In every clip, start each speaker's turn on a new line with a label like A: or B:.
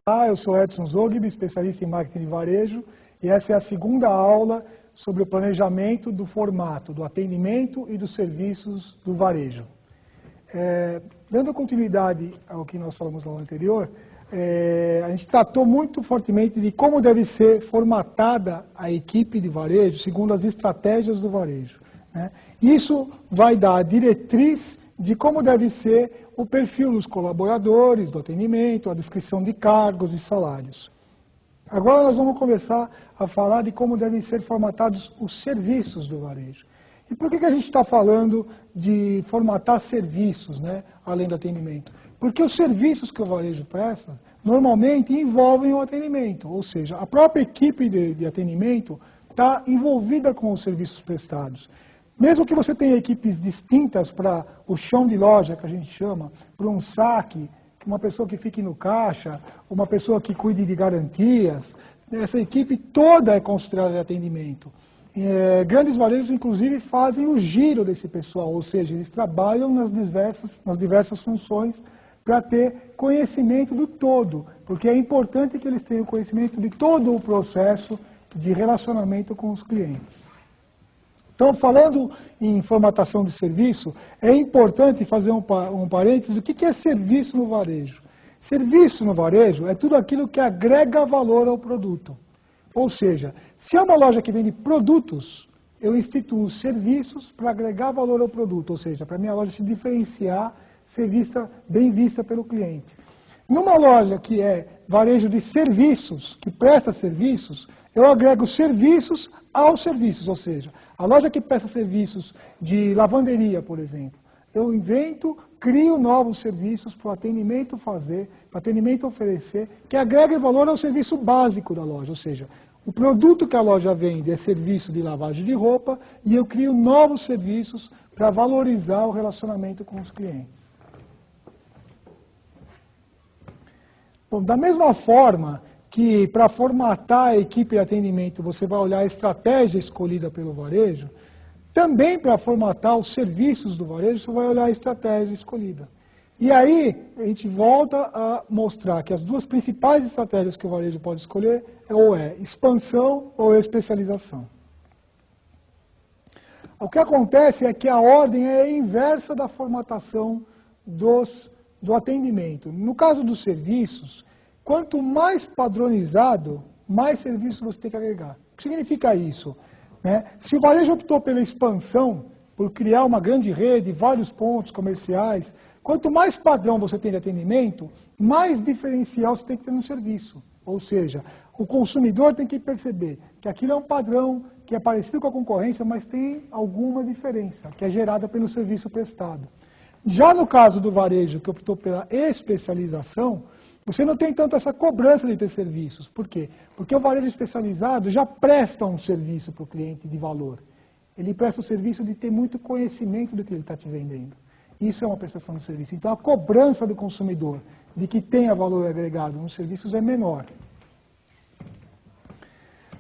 A: Olá, eu sou Edson Zogby, especialista em marketing de varejo, e essa é a segunda aula sobre o planejamento do formato, do atendimento e dos serviços do varejo. Dando continuidade ao que nós falamos no anterior, a gente tratou muito fortemente de como deve ser formatada a equipe de varejo segundo as estratégias do varejo, né? Isso vai dar a diretriz de como deve ser o perfil dos colaboradores, do atendimento, a descrição de cargos e salários. Agora nós vamos começar a falar de como devem ser formatados os serviços do varejo. E por que a gente está falando de formatar serviços, né, além do atendimento? Porque os serviços que o varejo presta, normalmente envolvem o atendimento, ou seja, a própria equipe de atendimento está envolvida com os serviços prestados. Mesmo que você tenha equipes distintas para o chão de loja, que a gente chama, para um saque, uma pessoa que fique no caixa, uma pessoa que cuide de garantias, essa equipe toda é considerada de atendimento. Grandes varejos, inclusive, fazem o giro desse pessoal, ou seja, eles trabalham nas diversas funções para ter conhecimento do todo, porque é importante que eles tenham conhecimento de todo o processo de relacionamento com os clientes. Então, falando em formatação de serviço, é importante fazer um parênteses do que é serviço no varejo. Serviço no varejo é tudo aquilo que agrega valor ao produto. Ou seja, se é uma loja que vende produtos, eu instituo serviços para agregar valor ao produto, ou seja, para a minha loja se diferenciar, ser bem vista pelo cliente. Numa loja que é varejo de serviços, que presta serviços, eu agrego serviços aos serviços, ou seja, a loja que presta serviços de lavanderia, por exemplo, eu invento, crio novos serviços para o atendimento fazer, para o atendimento oferecer, que agregue valor ao serviço básico da loja, ou seja, o produto que a loja vende é serviço de lavagem de roupa e eu crio novos serviços para valorizar o relacionamento com os clientes. Bom, da mesma forma que para formatar a equipe de atendimento você vai olhar a estratégia escolhida pelo varejo, também para formatar os serviços do varejo você vai olhar a estratégia escolhida. E aí a gente volta a mostrar que as duas principais estratégias que o varejo pode escolher ou é expansão ou especialização. O que acontece é que a ordem é a inversa da formatação do atendimento. No caso dos serviços, quanto mais padronizado, mais serviços você tem que agregar. O que significa isso? Se o varejo optou pela expansão, por criar uma grande rede, vários pontos comerciais, quanto mais padrão você tem de atendimento, mais diferencial você tem que ter no serviço. Ou seja, o consumidor tem que perceber que aquilo é um padrão que é parecido com a concorrência, mas tem alguma diferença, que é gerada pelo serviço prestado. Já no caso do varejo, que optou pela especialização, você não tem tanto essa cobrança de ter serviços. Por quê? Porque o varejo especializado já presta um serviço para o cliente de valor. Ele presta o serviço de ter muito conhecimento do que ele está te vendendo. Isso é uma prestação de serviço. Então, a cobrança do consumidor de que tenha valor agregado nos serviços é menor.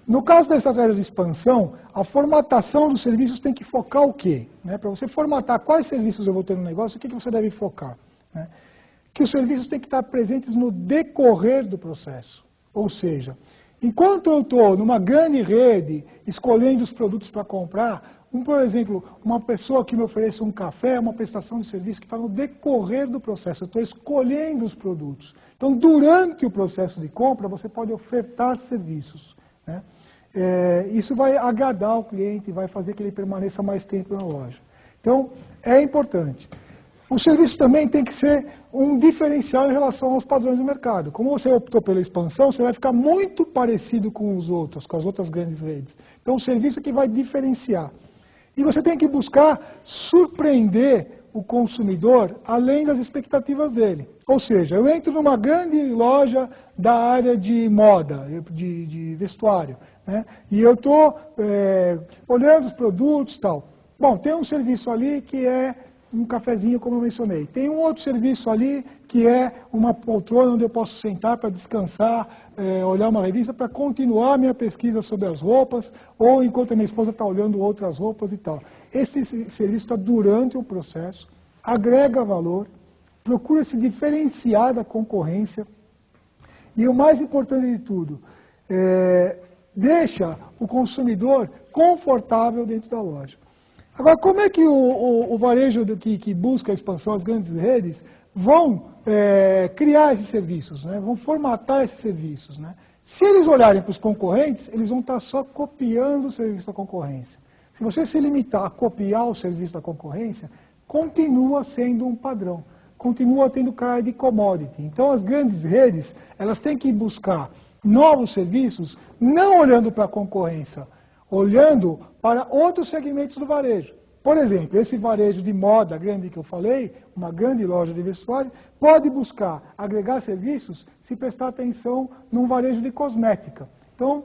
A: No caso da estratégia de expansão, a formatação dos serviços tem que focar o quê? Para você formatar quais serviços eu vou ter no negócio, o que você deve focar? Que os serviços têm que estar presentes no decorrer do processo. Ou seja, enquanto eu estou numa grande rede, escolhendo os produtos para comprar, por exemplo, uma pessoa que me ofereça um café é uma prestação de serviço que está no decorrer do processo. Eu estou escolhendo os produtos. Então, durante o processo de compra, você pode ofertar serviços. Isso vai agradar o cliente, vai fazer que ele permaneça mais tempo na loja. Então, é importante. O serviço também tem que ser um diferencial em relação aos padrões do mercado. Como você optou pela expansão, você vai ficar muito parecido com os outros, com as outras grandes redes. Então, o serviço que vai diferenciar. E você tem que buscar surpreender o consumidor além das expectativas dele. Ou seja, eu entro numa grande loja da área de moda, de vestuário, e eu estou olhando os produtos e tal. Bom, tem um serviço ali que é um cafezinho, como eu mencionei. Tem um outro serviço ali que é uma poltrona onde eu posso sentar para descansar, olhar uma revista para continuar a minha pesquisa sobre as roupas, ou enquanto a minha esposa está olhando outras roupas e tal. Esse serviço está durante o processo, agrega valor, procura se diferenciar da concorrência E o mais importante de tudo, deixa o consumidor confortável dentro da loja. Agora, como é que o varejo que busca a expansão, as grandes redes, vão criar esses serviços, né? Vão formatar esses serviços, né? Se eles olharem para os concorrentes, eles vão estar só copiando o serviço da concorrência. Se você se limitar a copiar o serviço da concorrência, continua sendo um padrão, continua tendo cara de commodity. Então, as grandes redes, elas têm que buscar novos serviços, não olhando para a concorrência, olhando para outros segmentos do varejo. Por exemplo, esse varejo de moda grande que eu falei, uma grande loja de vestuário, pode buscar agregar serviços se prestar atenção num varejo de cosmética. Então,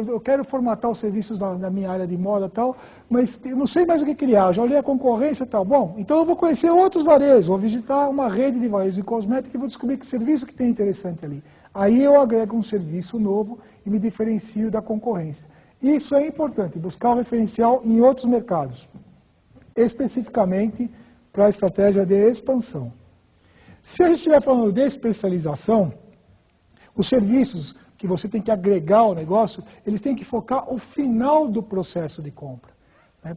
A: eu quero formatar os serviços na minha área de moda e tal, mas eu não sei mais o que criar, eu já olhei a concorrência e tal. Bom, então eu vou conhecer outros varejos, vou visitar uma rede de varejos de cosmética e vou descobrir que serviço que tem interessante ali. Aí eu agrego um serviço novo e me diferencio da concorrência. Isso é importante, buscar o referencial em outros mercados, especificamente para a estratégia de expansão. Se a gente estiver falando de especialização, os serviços que você tem que agregar ao negócio, eles têm que focar o final do processo de compra.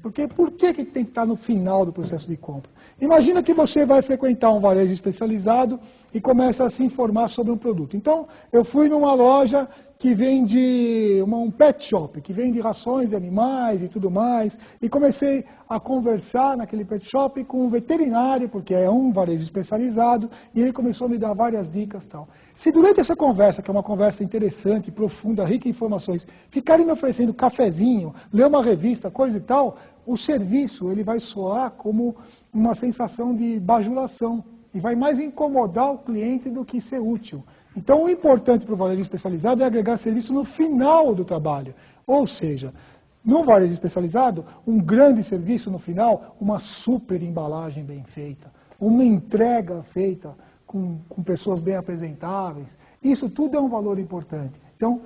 A: Porque por que tem que estar no final do processo de compra? Imagina que você vai frequentar um varejo especializado e começa a se informar sobre um produto. Então, eu fui numa loja que vende um pet shop, que vende rações de animais e tudo mais, e comecei a conversar naquele pet shop com um veterinário, porque é um varejo especializado, e ele começou a me dar várias dicas e tal. Se durante essa conversa, que é uma conversa interessante, profunda, rica em informações, ficarem me oferecendo cafezinho, ler uma revista, coisa e tal, o serviço ele vai soar como uma sensação de bajulação, e vai mais incomodar o cliente do que ser útil. Então, o importante para o varejo especializado é agregar serviço no final do trabalho. Ou seja, no varejo especializado, um grande serviço no final, uma super embalagem bem feita, uma entrega feita com pessoas bem apresentáveis. Isso tudo é um valor importante. Então,